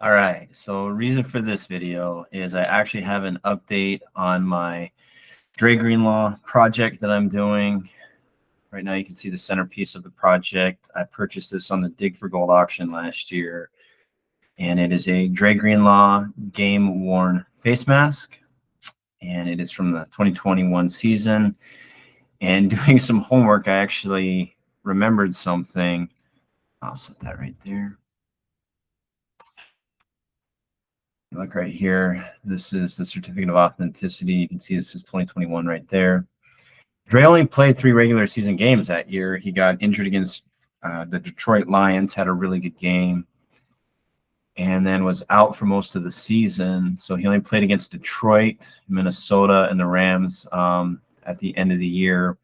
All right, so reason for this video is I actually have an update on my Dre Greenlaw project that I'm doing. Right now you can see the centerpiece of the project. I purchased this on the Dig for Gold auction last year, and it is a Dre Greenlaw game-worn face mask, and it is from the 2021 season. And doing some homework, I actually remembered something. I'll set that right there. Look right here. This is the certificate of authenticity. You can see this is 2021 right there. Dre only played 3 regular season games that year. He got injured against the Detroit Lions, had a really good game, and then was out for most of the season. So he only played against Detroit, Minnesota, and the Rams at the end of the year.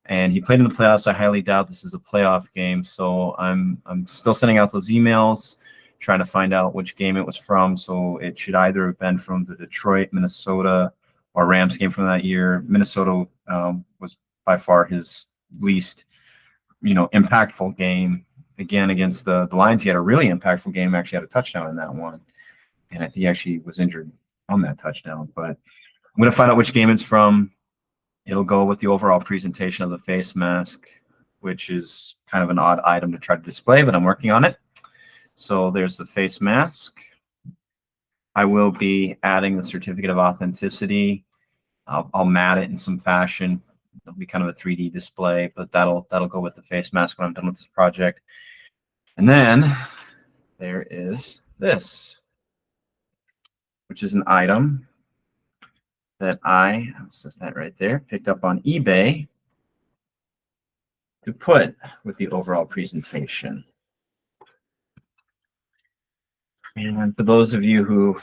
And he played in the playoffs. I highly doubt this is a playoff game. So I'm still sending out those emails, trying to find out which game it was from. So it should either have been from the Detroit, Minnesota, or Rams game from that year. Minnesota was by far his least, impactful game. Again, against the Lions, he had a really impactful game. Actually had a touchdown in that one. And I think he actually was injured on that touchdown. But I'm going to find out which game it's from. It'll go with the overall presentation of the face mask, which is kind of an odd item to try to display, but I'm working on it. So there's the face mask. I will be adding the certificate of authenticity. I'll mat it in some fashion. It'll be kind of a 3D display, but that'll go with the face mask when I'm done with this project. And then there is this, which is an item that I'll set that right there, picked up on eBay to put with the overall presentation. And for those of you who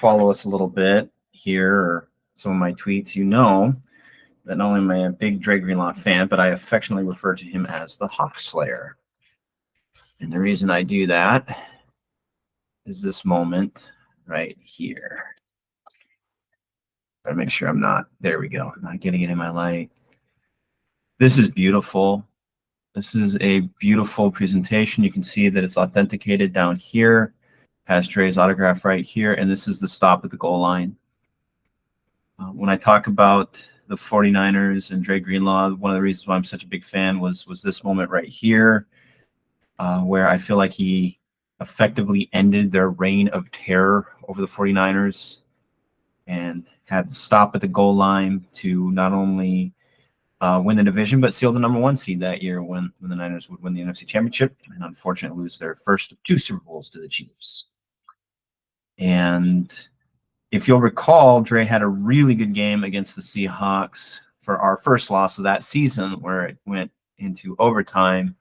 follow us a little bit here, or some of my tweets, you know that not only am I a big Dre Greenlaw fan, but I affectionately refer to him as the Hawkslayer. And the reason I do that is this moment right here. Gotta make sure I'm not, there we go, I'm not getting it in my light. This is beautiful. This is a beautiful presentation. You can see that it's authenticated down here, has Dre's autograph right here, and this is the stop at the goal line. When I talk about the 49ers and Dre Greenlaw, one of the reasons why I'm such a big fan was this moment right here, where I feel like he effectively ended their reign of terror over the 49ers and had to stop at the goal line to not only win the division, but seal the #1 seed that year when the Niners would win the NFC Championship and unfortunately lose their first of 2 Super Bowls to the Chiefs. And if you'll recall, Dre had a really good game against the Seahawks for our first loss of that season, where it went into overtime.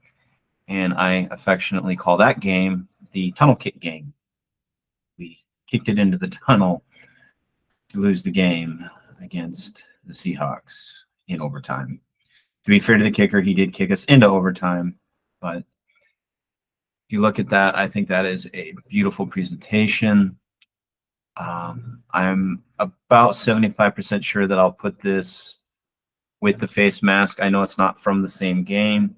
And I affectionately call that game the tunnel kick game. We kicked it into the tunnel to lose the game against the Seahawks in overtime. To be fair to the kicker, he did kick us into overtime. But if you look at that, I think that is a beautiful presentation. I'm about 75% sure that I'll put this with the face mask. I know it's not from the same game,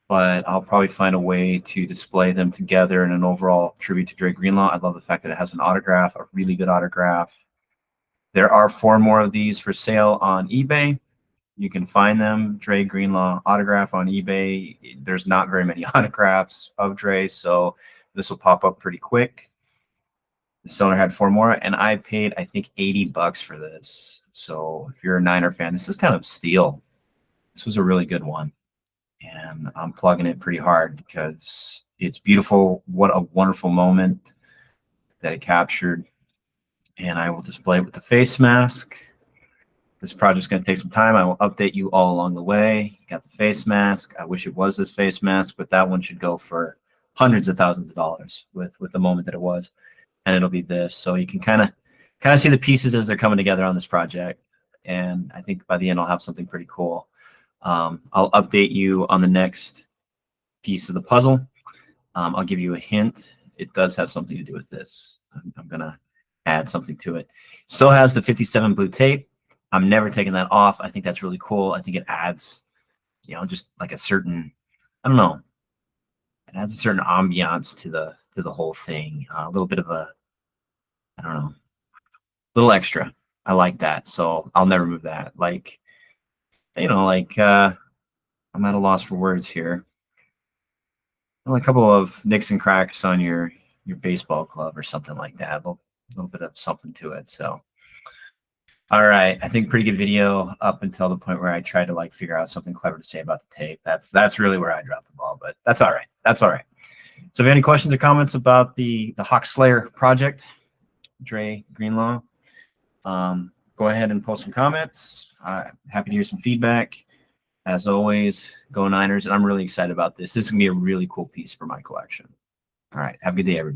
but I'll probably find a way to display them together in an overall tribute to Dre Greenlaw. I love the fact that it has an autograph, a really good autograph. There are 4 more of these for sale on eBay. You can find them, Dre Greenlaw autograph on eBay. There's not very many autographs of Dre, so this will pop up pretty quick. The seller had 4 more, and I paid, I think, $80 for this. So if you're a Niner fan, this is kind of a steal. This was a really good one. And I'm plugging it pretty hard because it's beautiful. What a wonderful moment that it captured. And I will display it with the face mask. This project's going to take some time. I will update you all along the way. You got the face mask. I wish it was this face mask, but that one should go for hundreds of thousands of dollars with the moment that it was. And it'll be this. So you can kind of see the pieces as they're coming together on this project. And I think by the end, I'll have something pretty cool. I'll update you on the next piece of the puzzle. I'll give you a hint. It does have something to do with this. I'm going to add something to it. Still has the 57 blue tape. I'm never taking that off. I think that's really cool. I think it adds, just like a certain, I don't know. It adds a certain ambiance to the whole thing. A little bit of a, I don't know, little extra. I like that, so I'll never move that. Like, you know, like I'm at a loss for words here. Well, a couple of nicks and cracks on your baseball glove or something like that. A little bit of something to it. So, all right, I think pretty good video up until the point where I tried to like figure out something clever to say about the tape. That's really where I dropped the ball, but that's all right. That's all right. So, if you have any questions or comments about the Hawkslayer project, Dre Greenlaw, go ahead and post some comments. Happy to hear some feedback. As always, go Niners. And I'm really excited about this. This is going to be a really cool piece for my collection. All right. Have a good day, everybody.